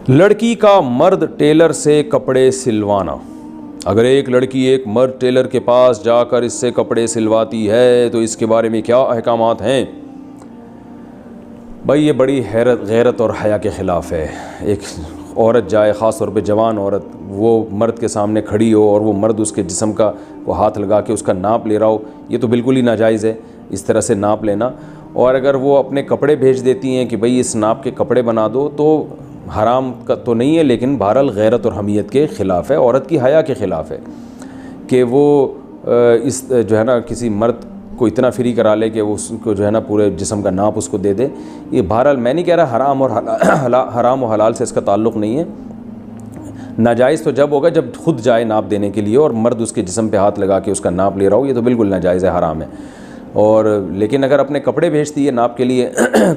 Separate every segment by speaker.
Speaker 1: لڑکی کا مرد ٹیلر سے کپڑے سلوانا۔ اگر ایک لڑکی ایک مرد ٹیلر کے پاس جا کر اس سے کپڑے سلواتی ہے تو اس کے بارے میں کیا احکامات ہیں؟ بھائی یہ بڑی غیرت اور حیا کے خلاف ہے۔ ایک عورت جائے، خاص طور پہ جوان عورت، وہ مرد کے سامنے کھڑی ہو اور وہ مرد اس کے جسم کا وہ ہاتھ لگا کے اس کا ناپ لے رہا ہو، یہ تو بالکل ہی ناجائز ہے اس طرح سے ناپ لینا۔ اور اگر وہ اپنے کپڑے بھیج دیتی ہیں کہ بھئی اس ناپ کے کپڑے بنا دو، تو حرام کا تو نہیں ہے، لیکن بہرحال غیرت اور حمیت کے خلاف ہے، عورت کی حیا کے خلاف ہے کہ وہ اس جو ہے نا کسی مرد کو اتنا فری کرا لے کہ وہ اس کو جو ہے نا پورے جسم کا ناپ اس کو دے دے۔ یہ بہرحال میں نہیں کہہ رہا حرام و حلال سے اس کا تعلق نہیں ہے۔ ناجائز تو جب ہوگا جب خود جائے ناپ دینے کے لیے اور مرد اس کے جسم پہ ہاتھ لگا کے اس کا ناپ لے رہا ہو، یہ تو بالکل ناجائز ہے، حرام ہے۔ اور لیکن اگر اپنے کپڑے بھیجتی ہے ناپ کے لیے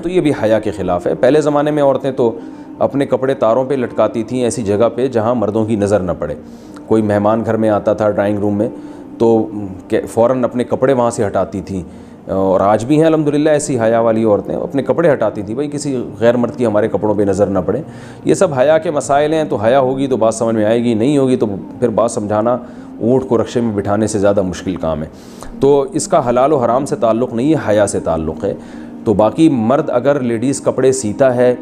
Speaker 1: تو یہ بھی حیا کے خلاف ہے۔ پہلے زمانے میں عورتیں تو اپنے کپڑے تاروں پہ لٹکاتی تھیں، ایسی جگہ پہ جہاں مردوں کی نظر نہ پڑے۔ کوئی مہمان گھر میں آتا تھا ڈرائنگ روم میں تو فوراً اپنے کپڑے وہاں سے ہٹاتی تھیں، اور آج بھی ہیں الحمدللہ ایسی حیا والی عورتیں، اپنے کپڑے ہٹاتی تھیں، بھائی کسی غیر مرد کی ہمارے کپڑوں پہ نظر نہ پڑے۔ یہ سب حیا کے مسائل ہیں، تو حیا ہوگی تو بات سمجھ میں آئے گی، نہیں ہوگی تو پھر بات سمجھانا اونٹ کو رکشے میں بٹھانے سے زیادہ مشکل کام ہے۔ تو اس کا حلال و حرام سے تعلق نہیں ہے، حیا سے تعلق ہے۔ تو باقی مرد اگر لیڈیز کپڑے سیتا ہے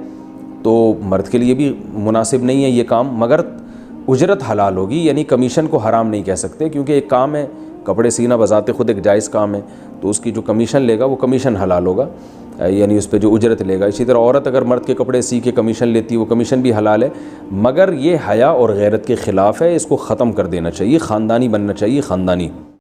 Speaker 1: تو مرد کے لیے بھی مناسب نہیں ہے یہ کام، مگر اجرت حلال ہوگی، یعنی کمیشن کو حرام نہیں کہہ سکتے، کیونکہ ایک کام ہے کپڑے سینا بذات خود ایک جائز کام ہے، تو اس کی جو کمیشن لے گا وہ کمیشن حلال ہوگا، یعنی اس پہ جو اجرت لے گا۔ اسی طرح عورت اگر مرد کے کپڑے سی کے کمیشن لیتی ہے وہ کمیشن بھی حلال ہے، مگر یہ حیا اور غیرت کے خلاف ہے، اس کو ختم کر دینا چاہیے، خاندانی بننا چاہیے، خاندانی۔